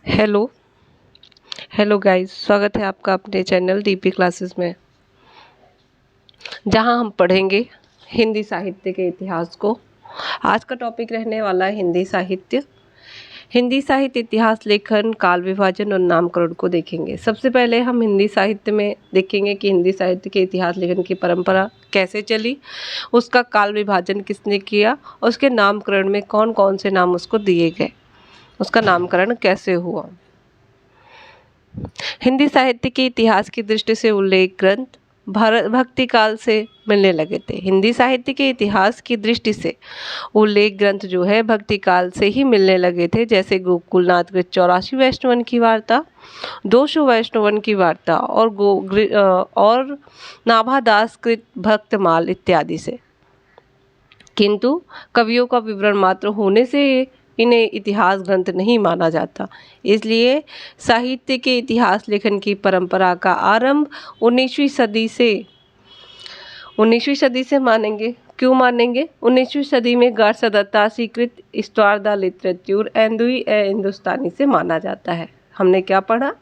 Hello hello guys, स्वागत है आपका अपने चैनल डीपी क्लासेस में, जहां हम पढ़ेंगे हिंदी साहित्य के इतिहास को। आज का टॉपिक रहने वाला है हिंदी साहित्य। हिंदी साहित्य इतिहास, लेखन, काल विभाजन और नामकरण को देखेंगे। सबसे पहले हम हिंदी साहित्य में देखेंगे कि हिंदी साहित्य के इतिहास लेखन की परंपरा कैसे चली, उसका काल विभाजन किसने किया, और उसके नामकरण में कौन कौन से नाम उसको दिए गए, उसका नामकरण कैसे हुआ। हिंदी साहित्य के इतिहास की दृष्टि से उल्लेख ग्रंथ भारत भक्ति काल से मिलने लगे थे। हिंदी साहित्य के इतिहास की दृष्टि से उल्लेख ग्रंथ जो है भक्ति काल से ही मिलने लगे थे, जैसे गोकुलनाथ कृत 84 वैष्णवन की वार्ता, 200 वैष्णवन की वार्ता और नाभादास कृत भक्तमाल इत्यादि से। किंतु कवियों का विवरण मात्र होने से इन्हें इतिहास ग्रंथ नहीं माना जाता। इसलिए साहित्य के इतिहास लेखन की परंपरा का आरंभ 19वीं सदी से मानेंगे। क्यों मानेंगे? 19वीं सदी में गार्सा दत्तासी कृत इस्तवार द लिटरेचर एंदुई ए हिंदुस्तानी से माना जाता है। हमने क्या पढ़ा?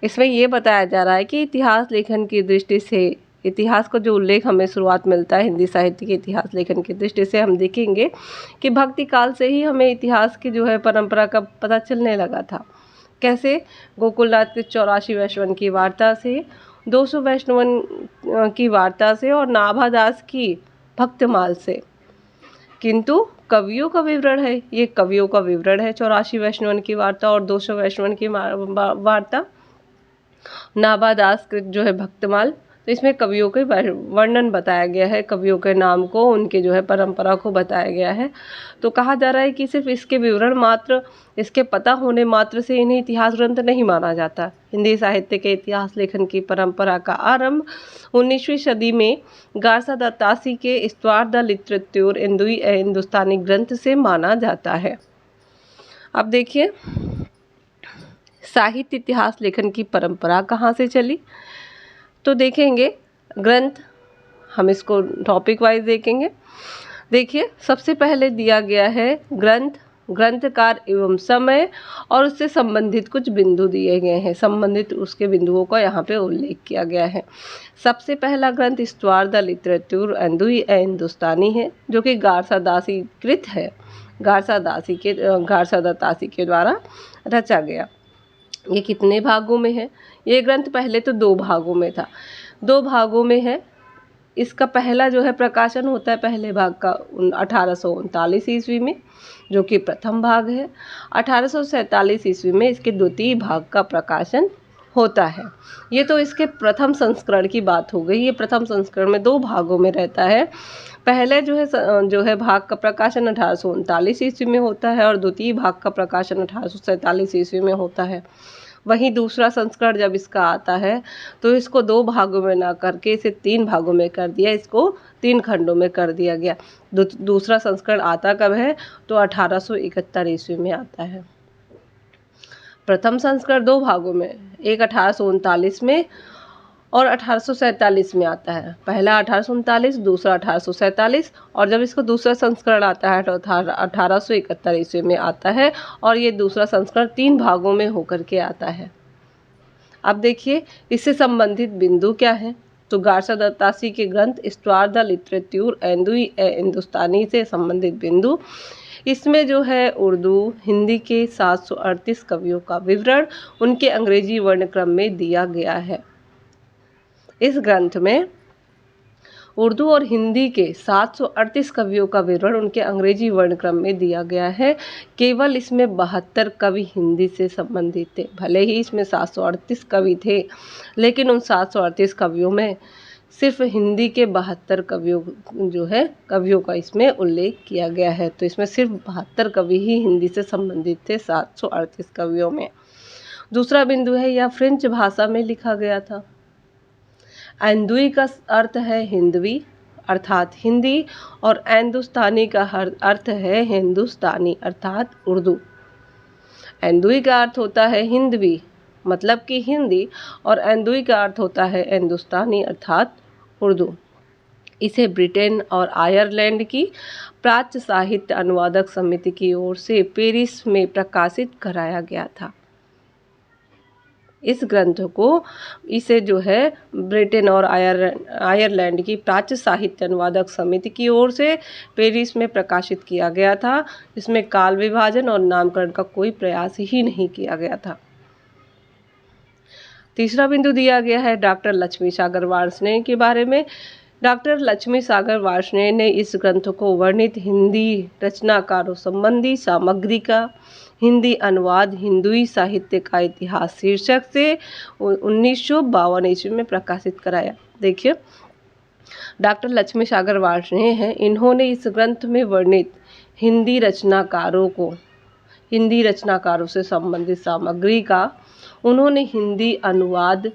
इसमें ये बताया जा रहा है कि इतिहास लेखन की दृष्टि से, इतिहास का जो उल्लेख हमें शुरुआत मिलता है हिंदी साहित्य के इतिहास लेखन की दृष्टि से, हम देखेंगे कि भक्ति काल से ही हमें इतिहास की जो है परंपरा का पता चलने लगा था। कैसे? गोकुलनाथ के 84 वैष्णवन की वार्ता से, 200 वैष्णवन की वार्ता से और नाभादास की भक्तमाल से। किंतु कवियों का विवरण है, ये कवियों का विवरण है 84 वैष्णवन की वार्ता और 200 वैष्णवन की वार्ता, नाभादास कृत जो है भक्तमाल। तो इसमें कवियों के वर्णन बताया गया है, कवियों के नाम को, उनके जो है परंपरा को बताया गया है। तो कहा जा रहा है कि सिर्फ इसके विवरण मात्र, इसके पता होने मात्र से इन्हें इतिहास ग्रंथ नहीं माना जाता। हिंदी साहित्य के इतिहास लेखन की परंपरा का आरंभ 19वीं सदी में गार्सा दत्तासी के इस्तवार द लिटरेचर एंदुई ए हिंदुस्तानी ग्रंथ से माना जाता है। अब देखिए साहित्य इतिहास लेखन की परंपरा कहाँ से चली। तो देखेंगे ग्रंथ, हम इसको टॉपिक वाइज देखेंगे। देखिए सबसे पहले दिया गया है ग्रंथ, ग्रंथकार एवं समय और उससे संबंधित कुछ बिंदु दिए गए हैं। संबंधित उसके बिंदुओं का यहाँ पे उल्लेख किया गया है। सबसे पहला ग्रंथ इस्तवार द लिटरेचर एंदुई ए हिंदुस्तानी है, जो कि गार्सा दासी कृत है, गार्सा दत्तासी के द्वारा रचा गया। ये कितने भागों में है? ये ग्रंथ पहले तो 2 भागों में था, 2 भागों में है। इसका पहला जो है प्रकाशन होता है पहले भाग का 1839 ईस्वी में, जो कि प्रथम भाग है। 1847 ईस्वी में इसके द्वितीय भाग का प्रकाशन होता है। ये तो इसके प्रथम संस्करण की बात हो गई। ये प्रथम संस्करण में 2 भागों में रहता है। पहले जो है भाग का प्रकाशन 1839 ईस्वी में होता है और द्वितीय भाग का प्रकाशन 1847 ईस्वी में होता है। वहीं दूसरा संस्करण जब इसका आता है तो इसको 2 भागों में ना करके इसे 3 भागों में कर दिया, इसको 3 खंडों में कर दिया गया। दूसरा संस्करण आता कब है? तो 1871 ईस्वी में आता है। प्रथम संस्करण 2 भागों में, एक 1839 में और 1847 में आता है। पहला 1839, दूसरा 1847, और जब इसको दूसरा संस्करण आता है तो 1871 ईस्वी में आता है, और ये दूसरा संस्करण 3 भागों में होकर के आता है। अब देखिए इससे संबंधित बिंदु क्या है। तो गार्सा दत्तासी के ग्रंथ इस्तवार द लिटरेचर एंदुई ए हिंदुस्तानी से संबंधित बिंदु, इसमें जो है उर्दू हिंदी के 738 कवियों का विवरण उनके अंग्रेजी वर्णक्रम में दिया गया है। इस ग्रंथ में उर्दू और हिंदी के 738 कवियों का विवरण उनके अंग्रेजी वर्णक्रम में दिया गया है। केवल इसमें 72 कवि हिंदी से संबंधित थे। भले ही इसमें 738 कवि थे, लेकिन उन 738 कवियों में सिर्फ हिंदी के 72 कवियों का इसमें उल्लेख किया गया है। तो इसमें सिर्फ 72 कवि ही हिंदी से संबंधित थे 738 कवियों में। दूसरा बिंदु है, यह फ्रेंच भाषा में लिखा गया था। एंदुई का अर्थ है हिंदवी अर्थात हिंदी, और हिंदुस्तानी का अर्थ है हिंदुस्तानी अर्थात उर्दू। एंदुई का अर्थ होता है हिंदवी मतलब कि हिंदी, और एंदुई का अर्थ होता है हिंदुस्तानी अर्थात उर्दू। इसे ब्रिटेन और आयरलैंड की प्राच्य साहित्य अनुवादक समिति की ओर से पेरिस में प्रकाशित कराया गया था। इस ग्रंथ को इसे जो है ब्रिटेन और आयरलैंड की प्राच्य साहित्य अनुवादक समिति की ओर से पेरिस में प्रकाशित किया गया था। इसमें काल विभाजन और नामकरण का कोई प्रयास ही नहीं किया गया था। तीसरा बिंदु दिया गया है डॉक्टर लक्ष्मी सागर वार्ष्णेय के बारे में। डॉक्टर लक्ष्मी सागर वार्ष्णेय ने इस ग्रंथ को वर्णित हिंदी रचनाकारों संबंधी सामग्री का हिंदी अनुवाद हिंदुई साहित्य का इतिहास शीर्षक से 1952 ईस्वी में प्रकाशित कराया। देखिए, डॉक्टर लक्ष्मी सागर वार्ष्णेय हैं, इन्होंने इस ग्रंथ में वर्णित हिंदी रचनाकारों से संबंधित सामग्री का उन्होंने हिंदी अनुवाद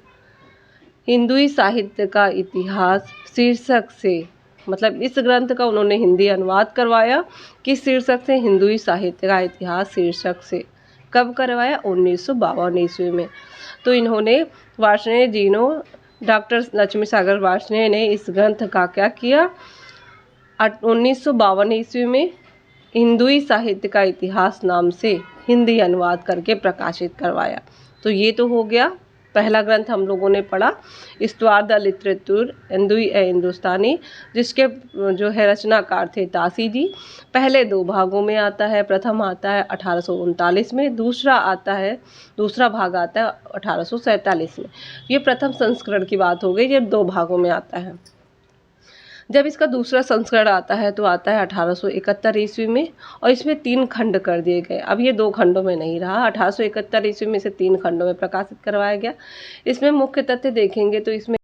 हिंदुई साहित्य का इतिहास शीर्षक से, मतलब इस ग्रंथ का उन्होंने हिंदी अनुवाद करवाया किस शीर्षक से? हिंदुई साहित्य का इतिहास शीर्षक से। कब करवाया? 1952 ईस्वी में। तो इन्होंने वार्ष्णेय जी ने, डॉक्टर लक्ष्मी सागर वार्ष्णेय ने इस ग्रंथ का क्या किया? 1952 ईस्वी में हिंदुई साहित्य का इतिहास नाम से हिंदी अनुवाद करके प्रकाशित करवाया। तो ये तो हो गया पहला ग्रंथ हम लोगों ने पढ़ा, हिस्toire de la littérature हिंदुई ए हिंदुस्तानी, जिसके जो है रचनाकार थे तासी जी। पहले 2 भागों में आता है। प्रथम आता है 1839 में, दूसरा भाग आता है 1847 में। ये प्रथम संस्करण की बात हो गई, ये 2 भागों में आता है। जब इसका दूसरा संस्करण आता है तो आता है 1871 ईस्वी में, और इसमें 3 खंड कर दिए गए। अब ये 2 खंडों में नहीं रहा, 1871 ईस्वी में इसे 3 खंडों में प्रकाशित करवाया गया। इसमें मुख्य तथ्य देखेंगे तो इसमें